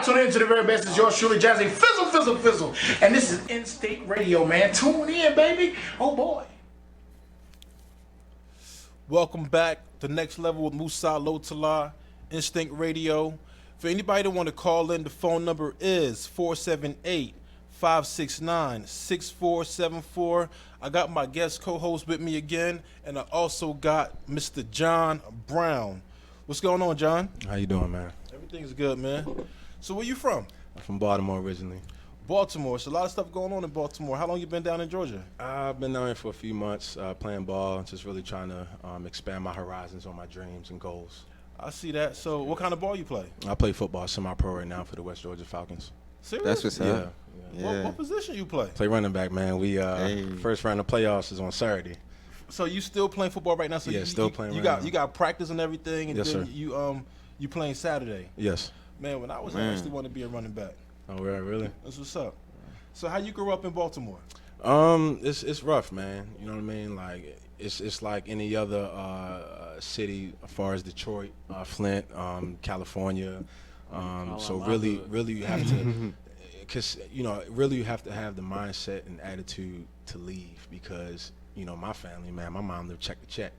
tuning in to the very best. It's yours truly, Jazzy Fizzle, Fizzle, Fizzle. And this is Instinct Radio, man. Tune in, baby. Oh, boy. Welcome back to Next Level with Musah Lotala, Instinct Radio. For anybody that want to call in, the phone number is 478-569-6474. I got my guest co-host with me again, and I also got Mr. John Brown. What's going on, John? How you doing, man? Everything's good, man. So where you from? I'm from Baltimore originally. Baltimore. So a lot of stuff going on in Baltimore. How long you been down in Georgia? I've been down here for a few months playing ball, just really trying to expand my horizons on my dreams and goals. I see that. So what kind of ball you play? I play football semi-pro right now for the West Georgia Falcons. Serious? That's what's up. Yeah. What position you play? Play running back, man. We first round of playoffs is on Saturday. So you still playing football right now? So Yeah, still playing You right got now. you got practice and everything, and Yes, then sir. you playing Saturday. Yes. Man, when I was I actually wanted to be a running back. Oh, really? That's what's up. So how you grew up in Baltimore? It's rough, man. You know what I mean? Like it's like any other city as far as Detroit, Flint, California. So really you have to, because really you have to have the mindset and attitude to leave, because my family, man, my mom lived check to check.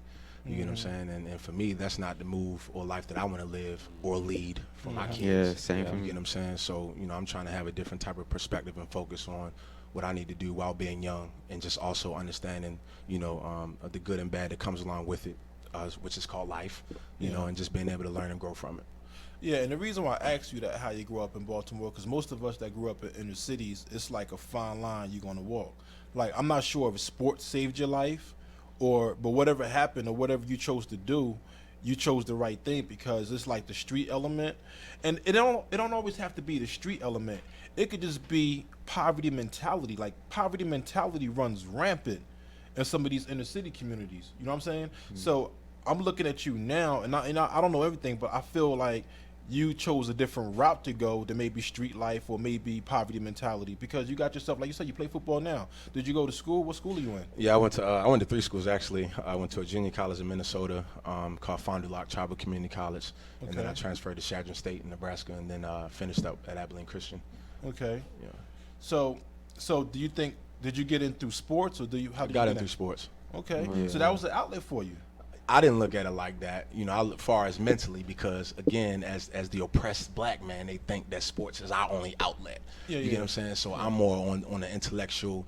You get what I'm saying? And for me, that's not the move or life that I want to live or lead for my kids. Yeah, same for You me. get what I'm saying? So, I'm trying to have a different type of perspective and focus on what I need to do while being young, and just also understanding, the good and bad that comes along with it, which is called life, and just being able to learn and grow from it. Yeah, and the reason why I asked you that, how you grew up in Baltimore, because most of us that grew up in inner cities, it's like a fine line you're going to walk. Like, I'm not sure if sports saved your life, but whatever happened or whatever you chose to do, you chose the right thing, because it's like the street element. And it don't always have to be the street element. It could just be poverty mentality. Like, poverty mentality runs rampant in some of these inner city communities. You know what I'm saying? So I'm looking at you now, and I don't know everything, but I feel like you chose a different route to go than maybe street life or maybe poverty mentality, because you got yourself, like you said, you play football now. Did you go to school? What school are you in? Yeah, I went to 3 schools actually. I went to a junior college in Minnesota called Fond du Lac Tribal Community College, and then I transferred to Chadron State in Nebraska, and then finished up at Abilene Christian. Okay. Yeah. So do you think, did you get in through sports, or how did you Got get in through sports. Okay. Yeah. So that was an outlet for you. I didn't look at it like that, as far as mentally, because again, as the oppressed black man, they think that sports is our only outlet. Yeah, you yeah. get what I'm saying? So I'm more on the intellectual,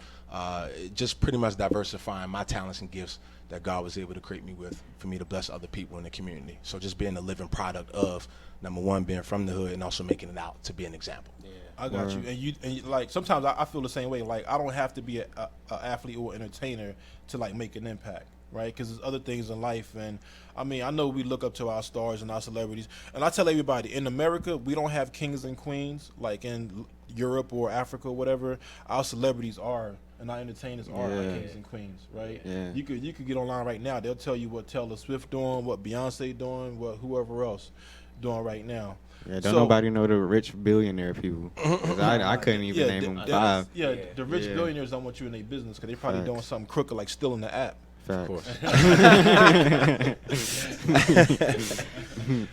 just pretty much diversifying my talents and gifts that God was able to create me with, for me to bless other people in the community. So just being a living product of, number one, being from the hood, and also making it out to be an example. I got you. And you like, sometimes I feel the same way. Like, I don't have to be a athlete or entertainer to like make an impact, right? Because there's other things in life. And I mean, I know we look up to our stars and our celebrities, and I tell everybody, in America we don't have kings and queens like in Europe or Africa or whatever. Our celebrities are, and our entertainers are our kings and queens, right? Yeah. You could get online right now, they'll tell you what Taylor Swift doing, what Beyonce doing, what whoever else doing right now. Yeah, don't nobody know the rich billionaire people. 'Cause I couldn't even name them 5. Yeah, the rich Yeah. billionaires don't want you in their business, because they probably doing something crooked like stealing the app. Of course.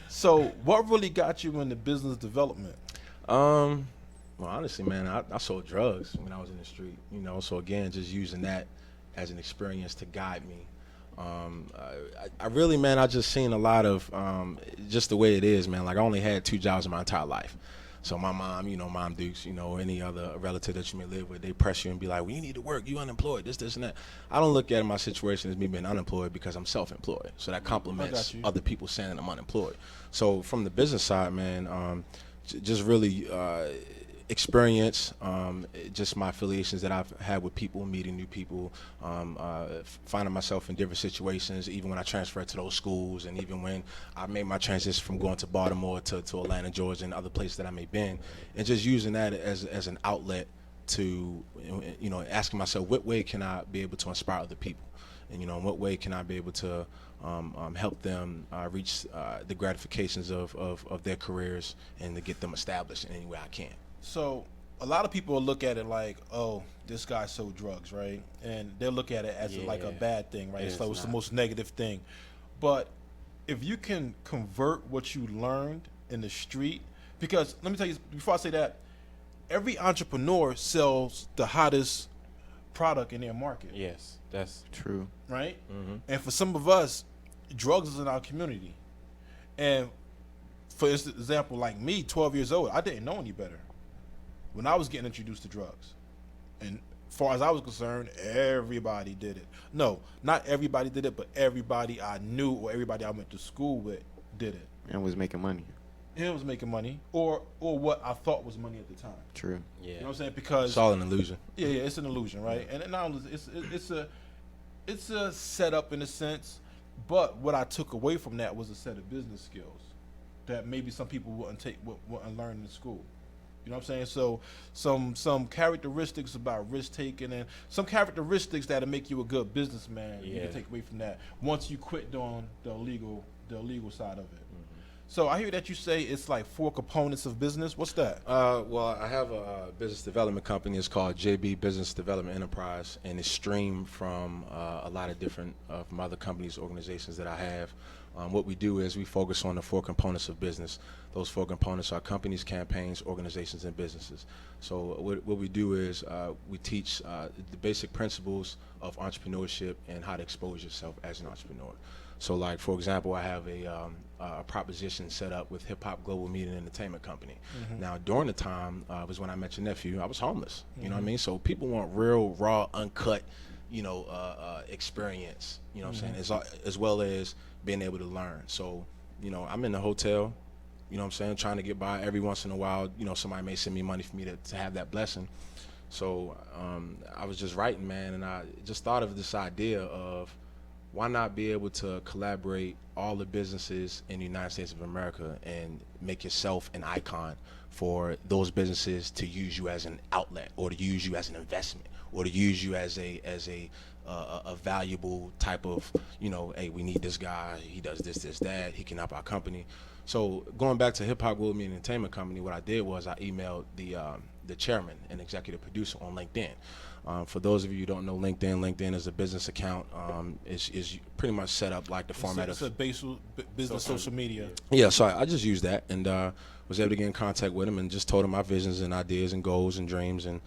So what really got you into business development? Well, honestly, man, I sold drugs when I was in the street, so again, just using that as an experience to guide me. I really, man, I just seen a lot of just the way it is, man. Like, I only had 2 jobs in my entire life. So my mom, Mom Dukes, any other relative that you may live with, they press you and be like, well, you need to work, you unemployed, this, and that. I don't look at my situation as me being unemployed, because I'm self-employed. So that complements other people saying I'm unemployed. So from the business side, man, just really experience, just my affiliations that I've had with people, meeting new people, finding myself in different situations, even when I transferred to those schools, and even when I made my transition from going to Baltimore to Atlanta, Georgia, and other places that I may have been, and just using that as an outlet to, asking myself, what way can I be able to inspire other people? And, in what way can I be able to help them reach the gratifications of their careers, and to get them established in any way I can. So a lot of people look at it like, oh, this guy sold drugs, right? And they'll look at it as like a bad thing, right? It's the most negative thing. But if you can convert what you learned in the street Because let me tell you, before I say that, every entrepreneur sells the hottest product in their market. Yes, that's True. Right? Mm-hmm. And for some of us, drugs is in our community. And for example, like me, 12 years old, I didn't know any better when I was getting introduced to drugs. And as far as I was concerned, everybody did it. No, not everybody did it, but everybody I knew or everybody I went to school with did it. And was making money. It was making money, or what I thought was money at the time. True. yeah. You know what I'm saying? Because It's all an illusion. yeah, it's an illusion, right? And not only it's a setup in a sense, but what I took away from that was a set of business skills that maybe some people wouldn't learn in school. You know what I'm saying? So some characteristics about risk taking and some characteristics that'll make you a good businessman. You Yeah. can take away from that once you quit doing the illegal side of it. So I hear that you say it's like 4 components of business. What's that? Well, I have a business development company. It's called JB Business Development Enterprise, and it's streamed from a lot of different from other companies, organizations that I have. What we do is we focus on the 4 components of business. Those 4 components are companies, campaigns, organizations, and businesses. So what we do is we teach the basic principles of entrepreneurship and how to expose yourself as an entrepreneur. So, like, for example, I have a proposition set up with Hip Hop Global Media and Entertainment Company. Mm-hmm. Now, during the time was when I met your nephew, I was homeless. You know what I mean? So people want real, raw, uncut, experience. You know what I'm saying? As well as being able to learn. So, I'm in the hotel. You know what I'm saying? Trying to get by. Every once in a while, somebody may send me money for me to have that blessing. So I was just writing, man, and I just thought of this idea of, why not be able to collaborate all the businesses in the United States of America and make yourself an icon for those businesses to use you as an outlet, or to use you as an investment, or to use you as a valuable type of, hey, we need this guy, he does this, that, he can help our company. So going back to Hip Hop Global Media and Entertainment Company, what I did was I emailed the chairman and executive producer on LinkedIn. For those of you who don't know LinkedIn is a business account. Is pretty much set up like the format It's of a business social media. Yeah, so I just used that and was able to get in contact with him and just told him my visions and ideas and goals and dreams and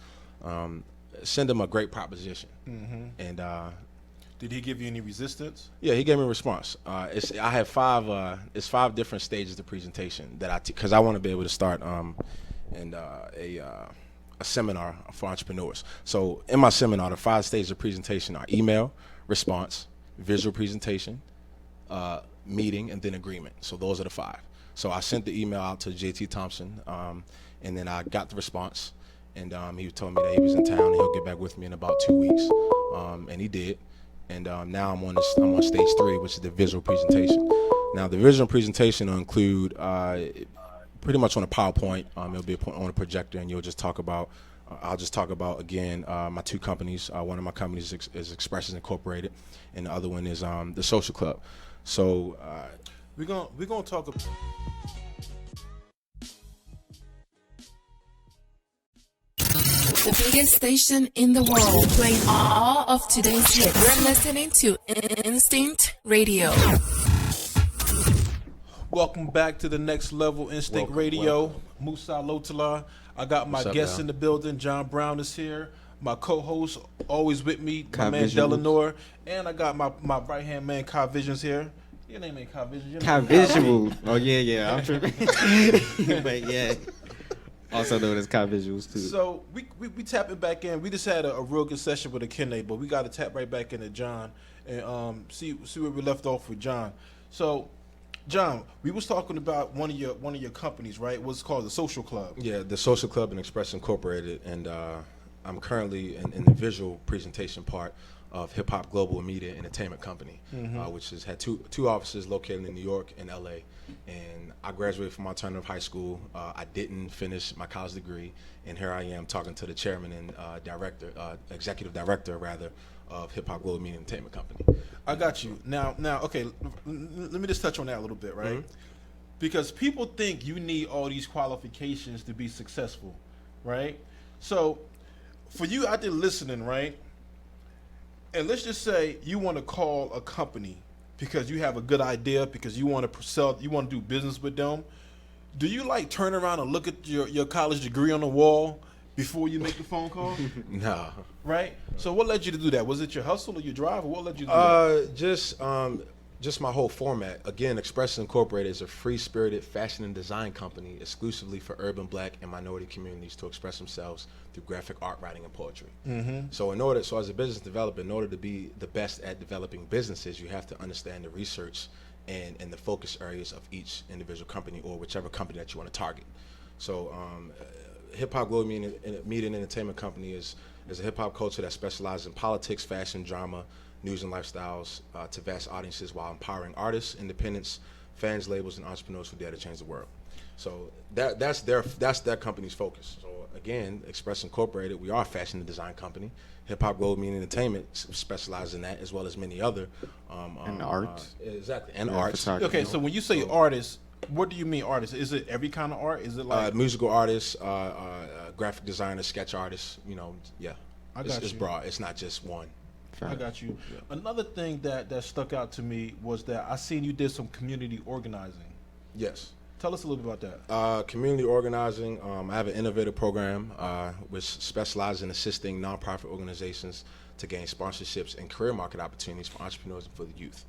send him a great proposition. Mm-hmm. And Did he give you any resistance? yeah, he gave me a response. I have 5. It's 5 different stages of presentation that because I want to be able to start a seminar for entrepreneurs. So in my seminar, the 5 stages of presentation are email, response, visual presentation, meeting, and then agreement. So those are the 5. So I sent the email out to JT Thompson, and then I got the response, and he told me that he was in town and he'll get back with me in about 2 weeks, and he did. And now I'm on stage 3, which is the visual presentation. Now the visual presentation will include pretty much on a PowerPoint. It'll be on a projector, and you'll just talk about. I'll just talk about again my 2 companies. One of my companies is Expressions Incorporated, and the other one is the Social Club. So we're gonna talk about. The biggest station in the world, playing all of today's hits. You're listening to Instinct Radio. Welcome back to the Next Level Instinct Welcome, Radio. Musah Lotala. I got my What's up, guest y'all? in the building. John Brown is here. My co-host, always with me, my Kai man Visuals. Delanor. And I got my right-hand man, Kai Visions here. Your name ain't Kai Visions. Your Kai name is Visuals. Oh yeah, I'm tripping. But yeah, also known as Kai Visuals too. So we tapping back in. We just had a real good session with Akene, but we got to tap right back into John and see where we left off with John. So, John, we was talking about one of your companies, right? What's called the Social Club. yeah, the Social Club and Express Incorporated, and I'm currently in the visual presentation part of Hip Hop Global Media and Entertainment Company, which has had two offices located in New York and LA. And I graduated from alternative high school. I didn't finish my college degree, and here I am talking to the chairman and executive director rather, of Hip Hop Global Media and Entertainment Company. I got you. Now, okay, let me just touch on that a little bit, right? Because people think you need all these qualifications to be successful, right? So, for you out there listening, right? And let's just say you want to call a company because you have a good idea, because you want to sell, you want to do business with them. Do you like turn around and look at your college degree on the wall before you make the phone call? No. Right? So what led you to do that? Was it your hustle or your drive, or what led you to do that? Just my whole format. Again, Express Incorporated is a free-spirited fashion and design company exclusively for urban, Black, and minority communities to express themselves through graphic art, writing, and poetry. So as a business developer, in order to be the best at developing businesses, you have to understand the research and the focus areas of each individual company or whichever company that you want to target. So Hip Hop Global Media and Entertainment Company is a hip hop culture that specializes in politics, fashion, drama, news and lifestyles to vast audiences while empowering artists, independents, fans, labels, and entrepreneurs who dare to change the world. So that's their company's focus. So again, Express Incorporated, we are a fashion and design company. Hip Hop Global Media and Entertainment specializes in that as well as many other. And arts. Exactly, and Yeah, arts. photography. Okay, so when you say artist, what do you mean artist? Is it every kind of art? Is it like Musical artists, graphic designers, sketch artists, yeah. I got It's you. broad. It's not just one. I got you. Another thing that stuck out to me was that I seen you did some community organizing. Yes. Tell us a little bit about that. Community organizing. I have an innovative program which specializes in assisting nonprofit organizations to gain sponsorships and career market opportunities for entrepreneurs and for the youth.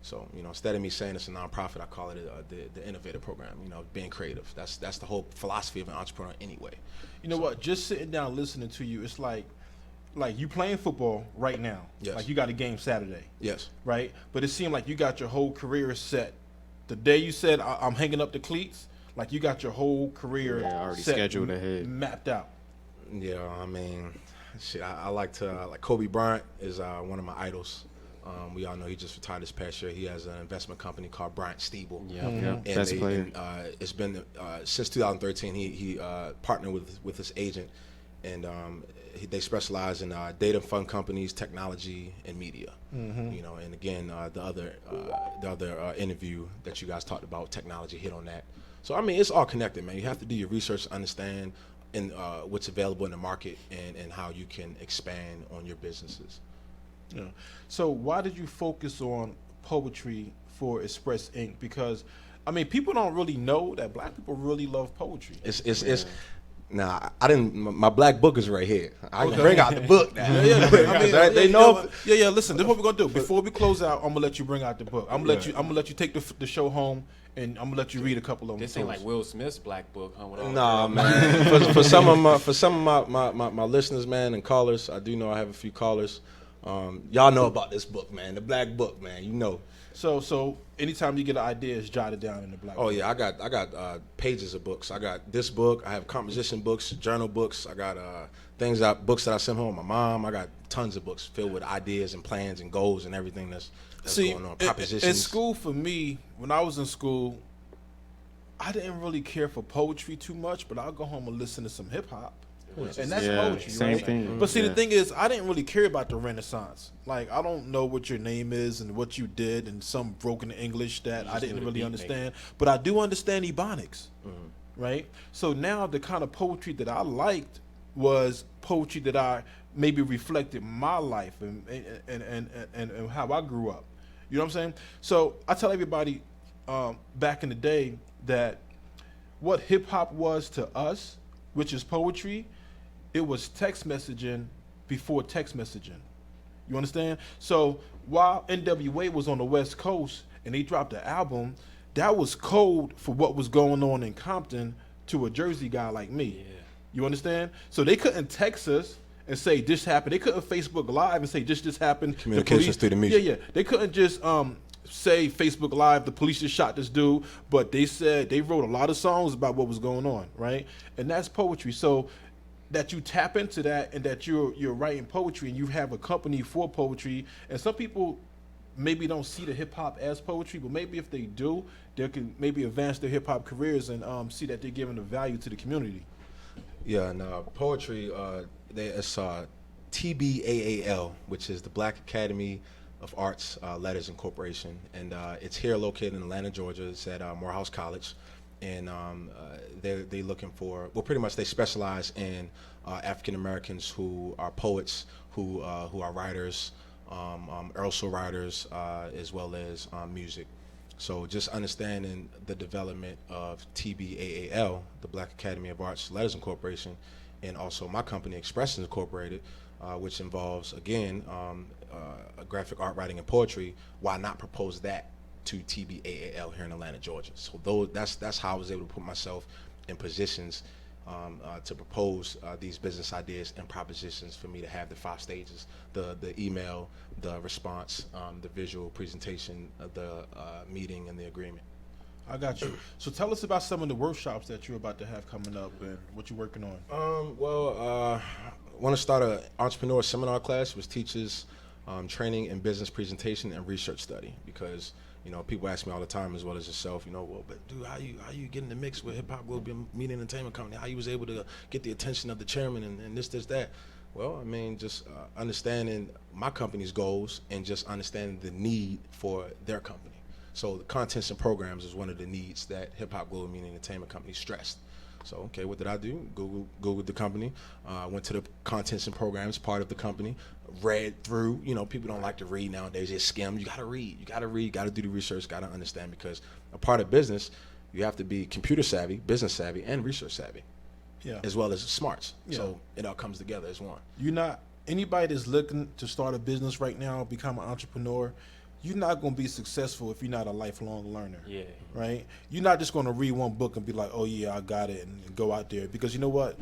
So, instead of me saying it's a nonprofit, I call it the innovative program. Being creative. That's the whole philosophy of an entrepreneur anyway. You know what? Just sitting down listening to you, it's like you playing football right now. Yes. Like you got a game Saturday. Yes. Right? But it seemed like you got your whole career set. The day you said I'm hanging up the cleats, like you got your whole career already set, scheduled ahead. mapped out. Yeah, I mean, shit. I like Kobe Bryant is one of my idols. We all know he just retired this past year. He has an investment company called Bryant Steeble. Yeah, best player. It's been since 2013. He partnered with his agent, and they specialize in data fund companies, technology, and media. And again, the other interview that you guys talked about, technology, hit on that. So I mean, it's all connected, man. You have to do your research to understand what's available in the market and how you can expand on your businesses. Yeah. So why did you focus on poetry for Express Inc? Because I mean, people don't really know that Black people really love poetry. It's Nah, I didn't. My black book is right here. I can bring out the book now. They know. Listen, this is what we're gonna do. Before we close out, I'm gonna let you bring out the book. I'm gonna let you take the show home, and I'm gonna let you read a couple of them. This ain't like Will Smith's black book, huh? Nah, man. for some of my listeners, man, and callers, I do know I have a few callers. Y'all know about this book, man. The black book, man. You know. So anytime you get an idea, it's jotted down in the black. Oh yeah, I got pages of books. I got this book. I have composition books, journal books. I got books that I sent home. My mom. I got tons of books filled with ideas and plans and goals and everything that's going on. Propositions. In school, for me, when I was in school, I didn't really care for poetry too much, but I'll go home and listen to some hip hop. And that's poetry, same right? thing. But see, Yeah. the thing is, I didn't really care about the Renaissance. Like, I don't know what your name is and what you did and some broken English that I didn't really understand. But I do understand Ebonics, right? So now the kind of poetry that I liked was poetry that I maybe reflected my life and how I grew up. You know what I'm saying? So I tell everybody back in the day that what hip hop was to us, which is poetry, it was text messaging before text messaging. You understand? So while NWA was on the West Coast and they dropped the album, that was code for what was going on in Compton to a Jersey guy like me. Yeah. You understand? So they couldn't text us and say this happened. They couldn't Facebook Live and say this happened. Communications through the music. Yeah. They couldn't just say Facebook Live, the police just shot this dude, but they said they wrote a lot of songs about what was going on, right? And that's poetry. So that you tap into that and that you're writing poetry and you have a company for poetry, and some people maybe don't see the hip hop as poetry, but maybe if they do, they can maybe advance their hip hop careers and see that they're giving a value to the community. Yeah, and poetry, it's TBAAL, which is the Black Academy of Arts, Letters and Corporation, and it's here located in Atlanta, Georgia. It's at Morehouse College, and they're looking for, well, pretty much they specialize in African Americans who are poets, who are writers, also writers, as well as music. So just understanding the development of TBAAL, the Black Academy of Arts Letters Incorporation, and also my company, Expressions Incorporated, which involves, again, graphic art, writing, and poetry. Why not propose that to TBAAL here in Atlanta, Georgia? So that's how I was able to put myself in positions to propose these business ideas and propositions for me to have the 5 stages: the email, the response, the visual presentation, the meeting, and the agreement. I got you. So tell us about some of the workshops that you're about to have coming up and what you're working on. I want to start an entrepreneur seminar class, which teaches training in business presentation and research study, because people ask me all the time, as well as yourself, well, but dude, how you get in the mix with Hip Hop Global Media Entertainment Company? How you was able to get the attention of the chairman and this, that? Well, I mean, just understanding my company's goals and just understanding the need for their company. So the contents and programs is one of the needs that Hip Hop Global Media Entertainment Company stressed. So, okay, what did I do? Googled the company, went to the contents and programs part of the company, read through. People don't like to read nowadays, they skim. You gotta read, you gotta do the research, gotta understand, because a part of business, you have to be computer savvy, business savvy, and research savvy, as well as smarts. Yeah. So it all comes together as one. Anybody that's looking to start a business right now, become an entrepreneur, you're not going to be successful if you're not a lifelong learner. Yeah. Right? You're not just going to read one book and be like, oh, yeah, I got it, and go out there. Because you know what?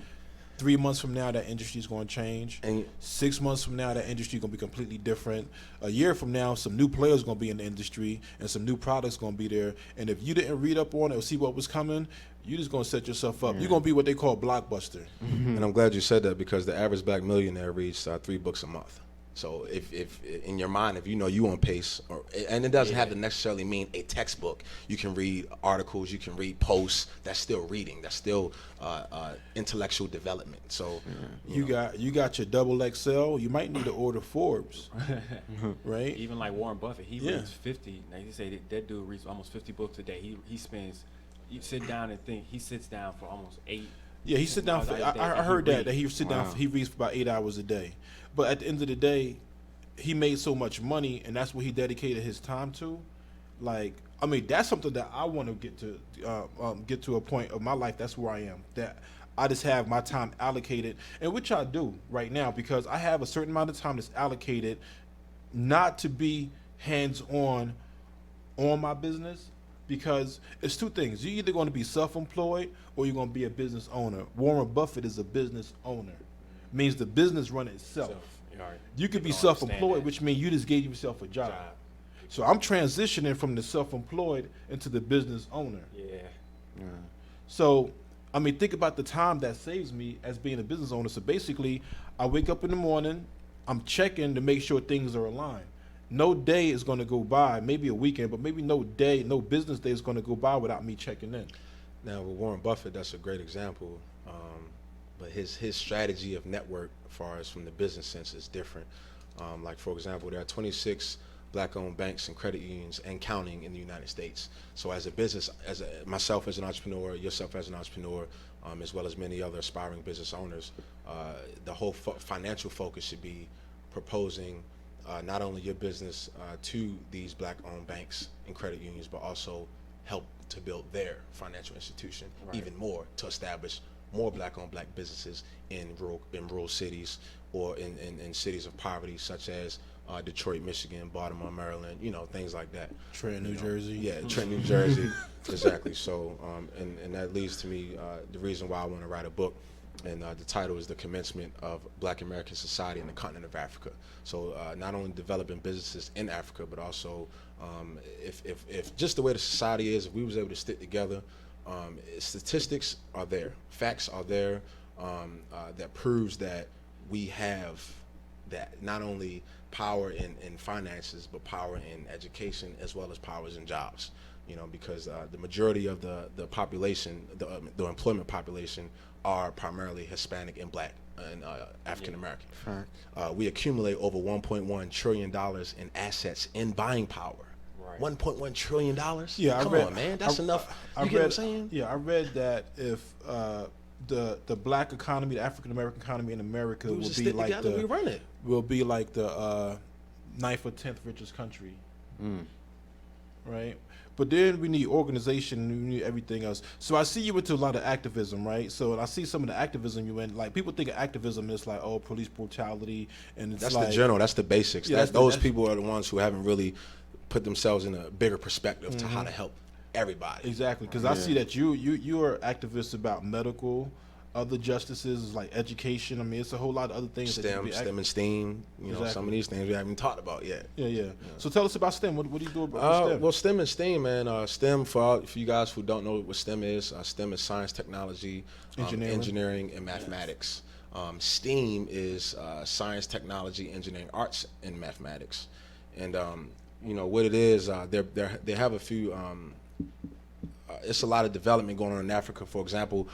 3 months from now, that industry is going to change. And 6 months from now, that industry is going to be completely different. A year from now, some new players going to be in the industry, and some new products going to be there. And if you didn't read up on it or see what was coming, you're just going to set yourself up. You're going to be what they call blockbuster. Mm-hmm. And I'm glad you said that, because the average black millionaire reads 3 books a month. So if in your mind, if you on pace, and it doesn't have to necessarily mean a textbook. You can read articles, you can read posts. That's still reading. That's still intellectual development. So you got your double XL. You might need to order Forbes, right? Even like Warren Buffett, he reads 50. Now you say that dude reads almost 50 books a day. He spends. You sit down and think. He sits down for almost 8. Yeah, he sit down for. I heard that he sit down. He reads for about 8 hours a day. But at the end of the day, he made so much money, and that's what he dedicated his time to. Like, I mean, that's something that I want to get to a point of my life. That's where I am. That I just have my time allocated, and which I do right now, because I have a certain amount of time that's allocated, not to be hands-on on my business. Because it's 2 things. You're either going to be self-employed or you're going to be a business owner. Warren Buffett is a business owner. Means the business run itself. You could be self-employed, which means you just gave yourself a job. So I'm transitioning from the self-employed into the business owner. Yeah. So, I mean, think about the time that saves me as being a business owner. So basically, I wake up in the morning, I'm checking to make sure things are aligned. No day is going to go by, maybe a weekend, but maybe no business day is going to go by without me checking in. Now, with Warren Buffett, that's a great example. But his strategy of network, as far as from the business sense, is different. Like, for example, there are 26 black-owned banks and credit unions and counting in the United States. So as a business, myself as an entrepreneur, yourself as an entrepreneur, as well as many other aspiring business owners, the whole financial focus should be proposing not only your business to these black-owned banks and credit unions, but also help to build their financial institution even more, to establish more black-owned black businesses in rural cities, or in cities of poverty, such as Detroit, Michigan, Baltimore, Maryland, things like that. Trenton, New Jersey. Yeah, Trenton, New Jersey. Exactly. So, and that leads to me the reason why I want to write a book. And the title is The Commencement of Black American Society in the Continent of Africa. So not only developing businesses in Africa, but also if just the way the society is, if we was able to stick together, statistics are there, facts are there, that proves that we have that not only power in finances, but power in education, as well as powers in jobs. Because the majority of the population, the employment population, are primarily Hispanic and black and African American. We accumulate over $1.1 trillion in assets in buying power. $1.1 trillion? Yeah, Come on, man. That's enough. You get what I'm saying? Yeah, I read that if the black economy, the African American economy in America will be like the 9th or 10th richest country. right? But then we need organization, we need everything else. So I see you into a lot of activism, right? So I see some of the activism you in. Like people think of activism is like, oh, police brutality, and it's That's like, the general. That's the basics. Yeah, Those people are the ones who haven't really put themselves in a bigger perspective to Mm-hmm. how to help everybody. Exactly, because I see that you are activists about medical, other justices like education. I mean, it's a whole lot of other things. that you STEM, be STEM and STEAM. You know, Exactly. some of these things we haven't talked about yet. Yeah. So tell us about STEM. What do you do about STEM? Well, STEM and STEAM, man. STEM, for you guys who don't know what STEM is science, technology, engineering and mathematics. STEAM is science, technology, engineering, arts, and mathematics. And you know what it is. They have a few. It's a lot of development going on in Africa. For example,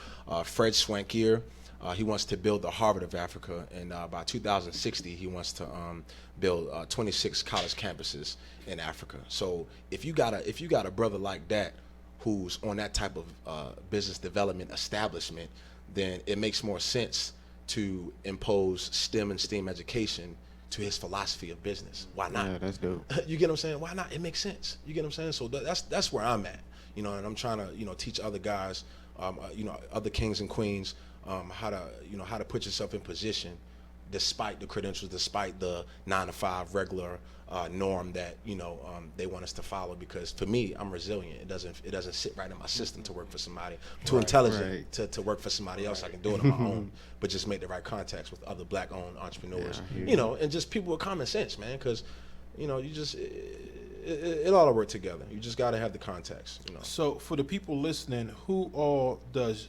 Fred Swankier, he wants to build the Harvard of Africa, and by 2060 he wants to build 26 college campuses in Africa. So if you got a brother like that who's on that type of business development establishment, then it makes more sense to impose STEM and STEAM education to his philosophy of business. Why not? Yeah, that's dope. You get what I'm saying? Why not? It makes sense. You get what I'm saying? So that's where I'm at. You know, and I'm trying to, you know, teach other guys, you know, other kings and queens, how to put yourself in position, despite the credentials, despite the 9-to-5 regular norm that they want us to follow. Because for me, I'm resilient. It doesn't sit right in my system to work for somebody. I'm too intelligent to work for somebody else. I can do it on my own, but just make the right contacts with other black-owned entrepreneurs. You know, and just people with common sense, man. Because you just. It ought to work together. You just got to have the contacts. You know. So for the people listening, who all does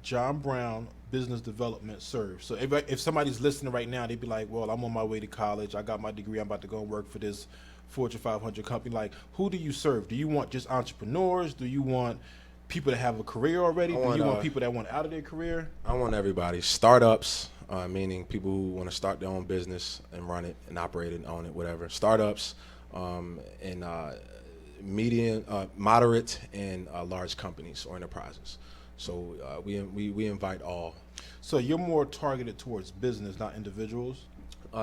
John Brown Business Development serve? So if somebody's listening right now, they'd be like, well, I'm on my way to college. I got my degree. I'm about to go and work for this Fortune 500 company. Like, who do you serve? Do you want just entrepreneurs? Do you want people that have a career already? Do you want people that want out of their career? I want everybody. Startups, meaning people who want to start their own business and run it and operate it and own it, whatever. Startups. And medium, moderate, and large companies or enterprises. So we invite all. So you're more targeted towards business, not individuals?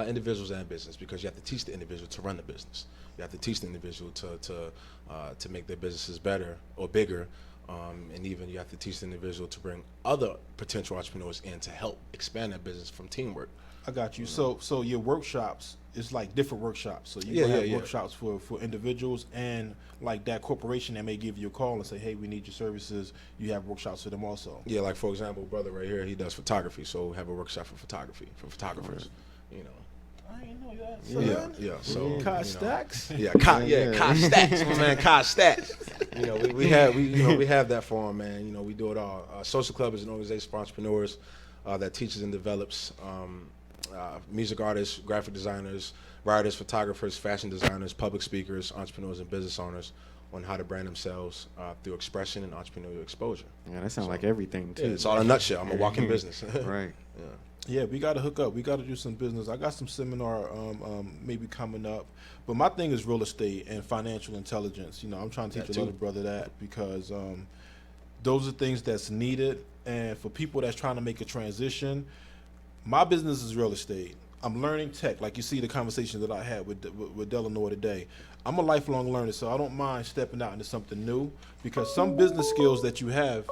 Individuals and business, because you have to teach the individual to run the business. You have to teach the individual to make their businesses better or bigger, and even you have to teach the individual to bring other potential entrepreneurs in to help expand that business from teamwork. I got you. So your workshops, it's like different workshops. So you have workshops for individuals and like that corporation that may give you a call and say, hey, we need your services. You have workshops for them also. Yeah, like for example, brother right here, he does photography. So we have a workshop for photography, for photographers, you know. I didn't know that. Yeah. So Kai Stacks? Kai Stacks, my man, Kai Stacks. You know, we have that for him, man. You know, we do it all. Social Club is an organization for entrepreneurs that teaches and develops music artists, graphic designers, writers, photographers, fashion designers, public speakers, entrepreneurs, and business owners on how to brand themselves through expression and entrepreneurial exposure. Yeah, that sounds like everything too. Yeah, it's all in a nutshell. I'm a walking business. Right. Yeah, we got to hook up. We got to do some business. I got some seminar maybe coming up. But my thing is real estate and financial intelligence. You know, I'm trying to teach another brother that because those are things that's needed. And for people that's trying to make a transition, my business is real estate. I'm learning tech, like you see the conversation that I had with Delanoy today. I'm a lifelong learner, so I don't mind stepping out into something new because some business skills that you have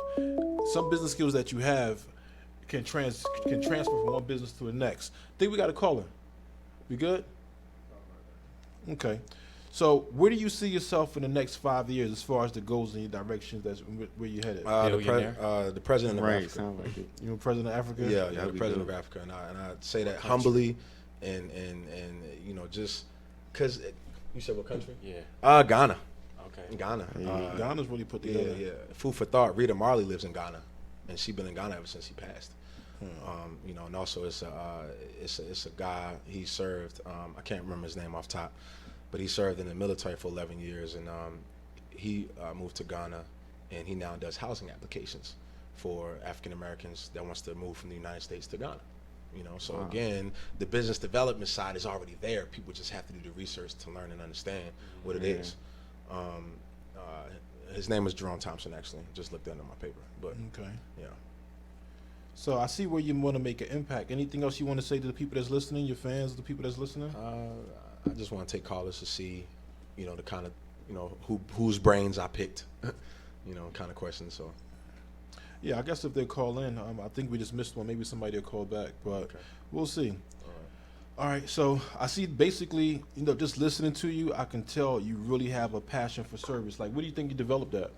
can transfer from one business to the next. I think we got a caller. We good? Okay. So where do you see yourself in the next 5 years as far as the goals and your directions? That's where you headed. The president of Africa. Sound like it. You president of Africa? Yeah, the president of Africa, and I say that humbly, and you know, just because you said what country? Yeah. Ghana. Okay. Ghana. Ghana's really put together. Yeah. Food for thought. Rita Marley lives in Ghana, and she's been in Ghana ever since he passed. You know, and also it's a guy he served. I can't remember his name off top. But he served in the military for 11 years, and he moved to Ghana, and he now does housing applications for African Americans that wants to move from the United States to Ghana. You know, so again, the business development side is already there. People just have to do the research to learn and understand what it is. His name is Jerome Thompson, actually. Just looked that in my paper. But Okay. yeah. So I see where you want to make an impact. Anything else you want to say to the people that's listening, your fans, the people that's listening? I just want to take callers to see, you know, the kind of whose brains I picked, kind of question. So. Yeah, I guess if they call in, I think we just missed one. Maybe somebody will call back, but we'll see. All right, so I see basically, just listening to you, I can tell you really have a passion for service. Like, what do you think you developed that?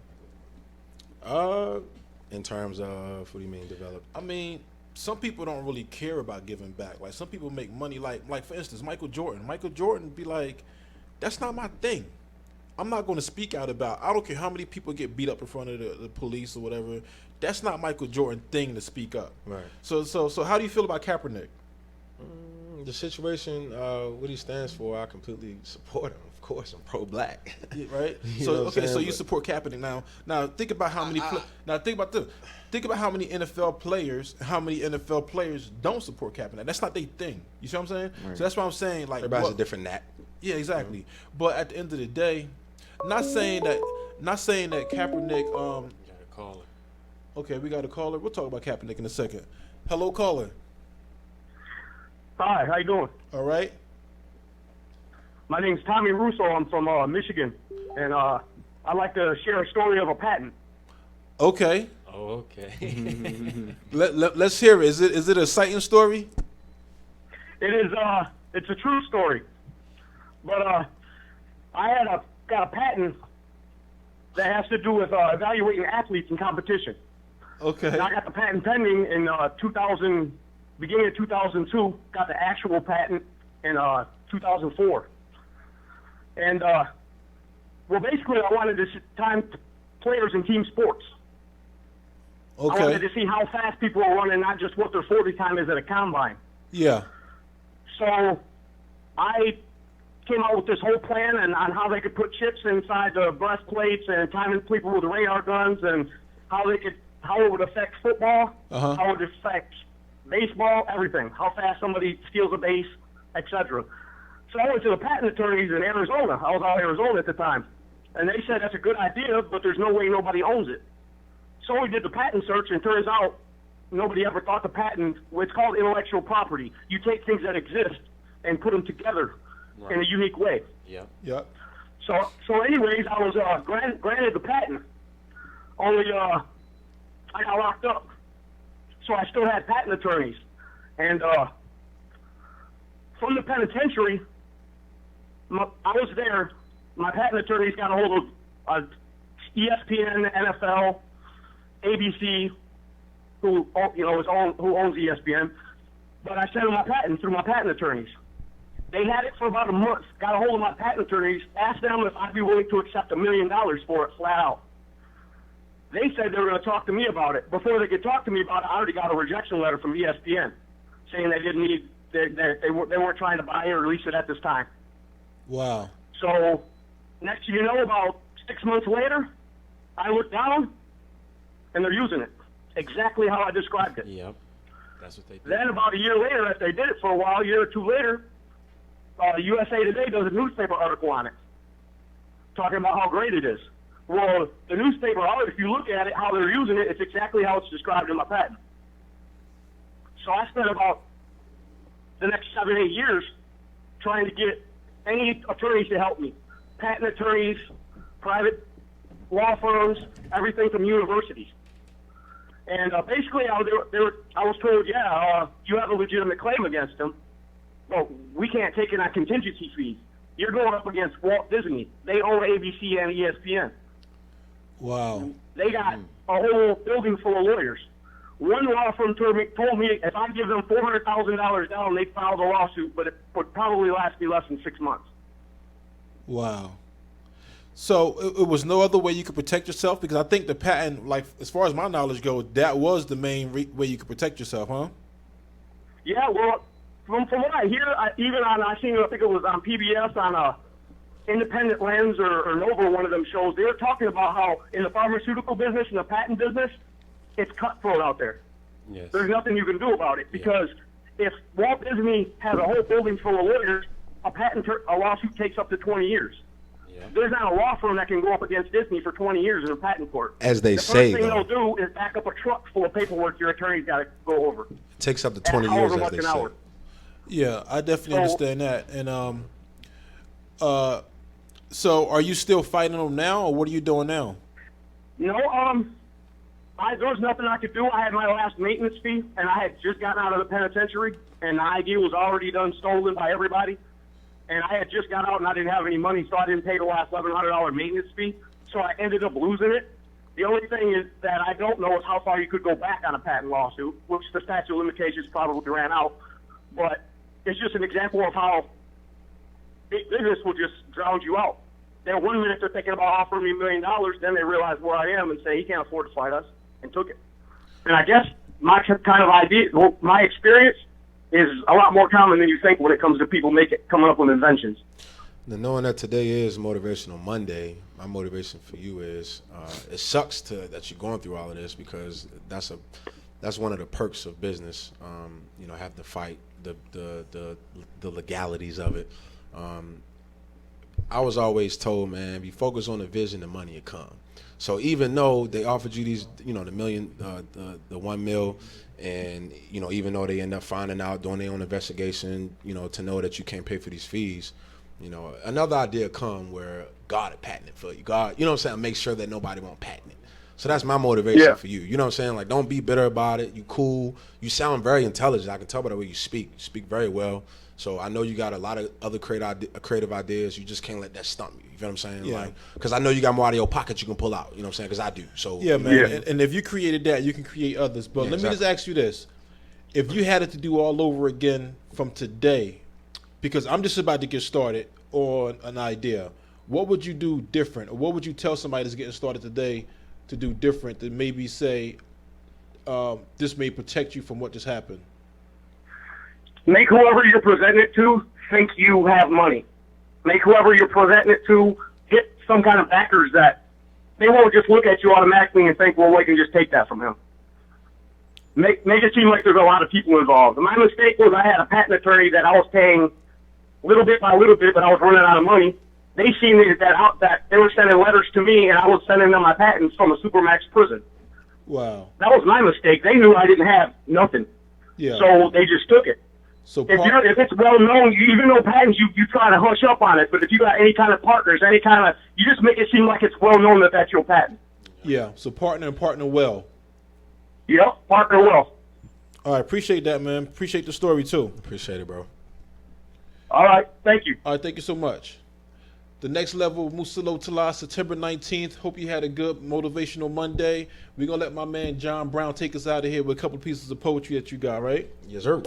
In terms of, what do you mean developed? I mean, some people don't really care about giving back. Like, some people make money. Like for instance, Michael Jordan. Michael Jordan be like, that's not my thing. I'm not going to speak out about. I don't care how many people get beat up in front of the police or whatever. That's not Michael Jordan thing to speak up. Right. So how do you feel about Kaepernick? The situation, what he stands for, I completely support him. Of course, I'm pro-black. Yeah, right. So you support Kaepernick now. Think about how many. Think about this. Think about how many NFL players don't support Kaepernick. That's not their thing. You see what I'm saying? Right. So that's why I'm saying like everybody's a different nat. Yeah, exactly. But at the end of the day, not saying that Kaepernick. You got a caller. Okay, we got a caller. We'll talk about Kaepernick in a second. Hello, caller. Hi, how you doing? All right. My name's Tommy Russo. I'm from Michigan, and I'd like to share a story of a patent. Okay. Oh, okay. Let's hear it. Is it a exciting story? It is. It's a true story. But I got a patent that has to do with evaluating athletes in competition. Okay. And I got the patent pending in 2000, beginning of 2002. Got the actual patent in 2004. And well, basically, I wanted to time players in team sports. Okay. I wanted to see how fast people are running, not just what their 40 time is at a combine. Yeah. So I came out with this whole plan on how they could put chips inside the breastplates and timing people with radar guns, and how it would affect football, how it would affect baseball, everything, how fast somebody steals a base, etc. So I went to the patent attorneys in Arizona. I was out in Arizona at the time, and they said that's a good idea, but there's no way nobody owns it. So we did the patent search, and it turns out nobody ever thought the patent. It's called intellectual property. You take things that exist and put them together in a unique way. Yeah. Yep. So anyways, I was granted the patent. Only I got locked up, so I still had patent attorneys, and from the penitentiary, I was there. My patent attorneys got a hold of ESPN, NFL, ABC, who owns ESPN. But I sent them my patent through my patent attorneys. They had it for about a month. Got a hold of my patent attorneys, asked them if I'd be willing to accept $1 million for it flat out. They said they were going to talk to me about it. Before they could talk to me about it, I already got a rejection letter from ESPN saying they didn't need, they weren't trying to buy it or release it at this time. Wow. So next thing you know, about 6 months later, I looked down and they're using it exactly how I described it. Yep. That's what they do. Then about a year later, after they did it for a while, a year or two later, USA Today does a newspaper article on it, talking about how great it is. Well, the newspaper, if you look at it, how they're using it, it's exactly how it's described in my patent. So I spent about the next 7, 8 years trying to get any attorneys to help me. Patent attorneys, private law firms, everything from universities. And basically, I was told, you have a legitimate claim against them. Well, we can't take it on contingency fees. You're going up against Walt Disney. They own ABC and ESPN. Wow. They got a whole building full of lawyers. One law firm told me if I give them $400,000 down, they'd file the lawsuit, but it would probably last me less than 6 months. Wow. So it was no other way you could protect yourself? Because I think the patent, like as far as my knowledge goes, that was the main way you could protect yourself, huh? Yeah, well, from what I hear, I think it was on PBS on Independent Lens or Nova, one of them shows, they were talking about how in the pharmaceutical business and the patent business, it's cutthroat out there. Yes. There's nothing you can do about it because if Walt Disney has a whole building full of lawyers, a lawsuit takes up to 20 years. Yeah. There's not a law firm that can go up against Disney for 20 years in a patent court. As they the say, first thing though. they'll do is back up a truck full of paperwork your attorney's got to go over. It takes up to At 20 years, however as much they an say. hour. Yeah, I definitely understand that. And So, are you still fighting them now, or what are you doing now? No, there was nothing I could do. I had my last maintenance fee, and I had just gotten out of the penitentiary, and the ID was already done stolen by everybody. And I had just got out, and I didn't have any money, so I didn't pay the last $1,100 maintenance fee. So I ended up losing it. The only thing is that I don't know is how far you could go back on a patent lawsuit, which the statute of limitations probably ran out. But it's just an example of how big business will just drown you out. Then 1 minute they're thinking about offering me $1 million, then they realize where I am and say he can't afford to fight us, and took it. And I guess my kind of idea, well, my experience is a lot more common than you think when it comes to people coming up with inventions. Now, knowing that today is Motivational Monday, my motivation for you is it sucks that you're going through all of this, because that's one of the perks of business. Have to fight the legalities of it. I was always told, man, if you focus on the vision, the money will come. So even though they offered you these, the million, the 1 mil, and even though they end up finding out, doing their own investigation, to know that you can't pay for these fees, another idea come where God will patent it for you. God, make sure that nobody won't patent it. So that's my motivation for you. You know what I'm saying? Like, don't be bitter about it. You cool. You sound very intelligent. I can tell by the way you speak. You speak very well. So I know you got a lot of other creative ideas. You just can't let that stump you. You feel what I'm saying? Yeah. Like, because I know you got more out of your pocket you can pull out. You know what I'm saying? Because I do. So yeah, man. And if you created that, you can create others. But let me just ask you this: if you had it to do all over again from today, because I'm just about to get started on an idea, what would you do different, or what would you tell somebody that's getting started today to do different, to maybe say this may protect you from what just happened? Make whoever you're presenting it to think you have money. Make whoever you're presenting it to get some kind of backers that they won't just look at you automatically and think, well, we can just take that from him. Make it seem like there's a lot of people involved. My mistake was I had a patent attorney that I was paying little bit by little bit, but I was running out of money. They seen that they were sending letters to me, and I was sending them my patents from a supermax prison. Wow. That was my mistake. They knew I didn't have nothing. Yeah. So they just took it. So if it's well known, you even know patents, you try to hush up on it. But if you got any kind of partners, you just make it seem like it's well known that that's your patent. Yeah. So partner and partner well. Yep, partner well. All right. Appreciate that, man. Appreciate the story too. Appreciate it, bro. All right. Thank you. All right. Thank you so much. The next level, Musah Tala, September 19th. Hope you had a good motivational Monday. We're going to let my man John Brown take us out of here with a couple of pieces of poetry that you got, right? Yes, sir.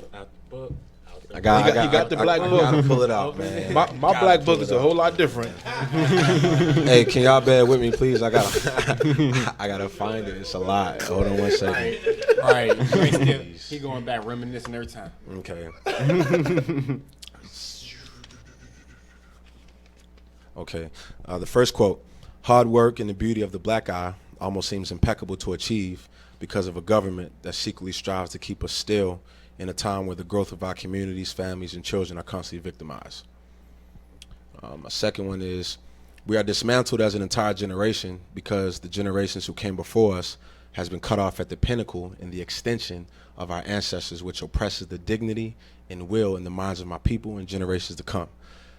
He got the black book. I gotta pull it out, man. My black book is a whole lot different. Hey, can y'all bear with me, please? I gotta find it. It's a lot. Hold on one second. All right. He going back reminiscing every time. Okay. Okay. The first quote: hard work and the beauty of the black eye almost seems impeccable to achieve because of a government that secretly strives to keep us still in a time where the growth of our communities, families, and children are constantly victimized. A second one is, we are dismantled as an entire generation because the generations who came before us has been cut off at the pinnacle in the extension of our ancestors, which oppresses the dignity and will in the minds of my people and generations to come.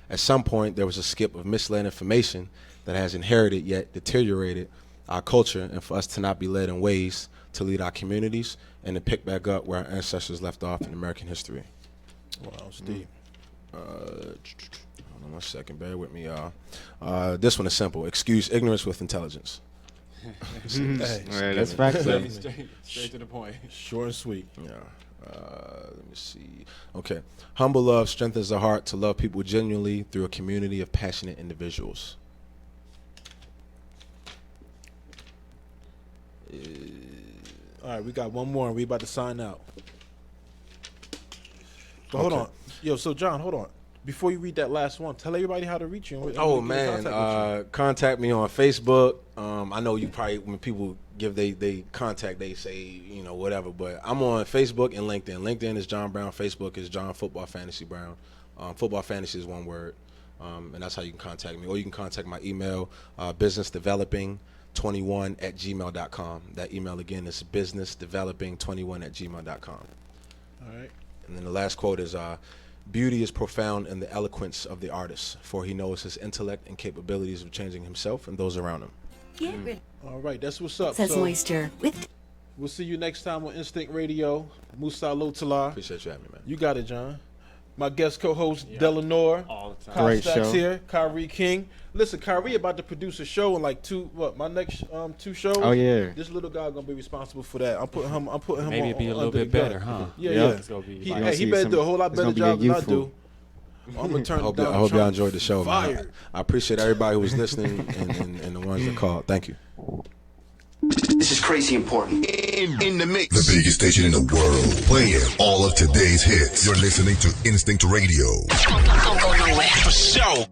At some point, there was a skip of misled information that has inherited yet deteriorated our culture, and for us to not be led in ways to lead our communities and to pick back up where our ancestors left off in American history. Wow, Steve. Hold on 1 second, bear with me, y'all. This one is simple. Excuse ignorance with intelligence. That's facts. Straight to the point. Short and sweet. Yeah. Let me see. Okay. Humble love strengthens the heart to love people genuinely through a community of passionate individuals. All right, we got one more, and we about to sign out. But hold on. Yo, so John, hold on. Before you read that last one, tell everybody how to reach you. Oh, man. Contact me on Facebook. I know you probably, when people give they contact, they say, whatever. But I'm on Facebook and LinkedIn. LinkedIn is John Brown. Facebook is John Football Fantasy Brown. Football Fantasy is one word. And that's how you can contact me. Or you can contact my email, businessdeveloping21@gmail.com. That email, again, is businessdeveloping21@gmail.com. All right. And then the last quote is, Beauty is profound in the eloquence of the artist, for he knows his intellect and capabilities of changing himself and those around him. All right, that's what's up. Says So moisture with we'll see you next time on Instinct Radio. Musah Lotala. Appreciate you having me, man. You got it, John. My guest co-host Delanore. All the time. Kyle Great Stacks show. here. Kyrie King. Listen, Kyrie about to produce a show in like my next 2 shows. Oh, yeah. This little guy gonna be responsible for that. I'm putting him. Maybe on, it'd be a little under bit the gun. better, huh? Yeah, Yep. yeah. It's gonna be He, like- hey, he better do a whole lot It's better gonna be job than I youthful. do. I'm gonna turn I hope, it down. I hope y'all Trump enjoyed the show, man. fired. I appreciate everybody who was listening and the ones that called. Thank you. This is crazy important. In the mix. The biggest station in the world, playing all of today's hits. You're listening to Instinct Radio. Don't go nowhere. For sure.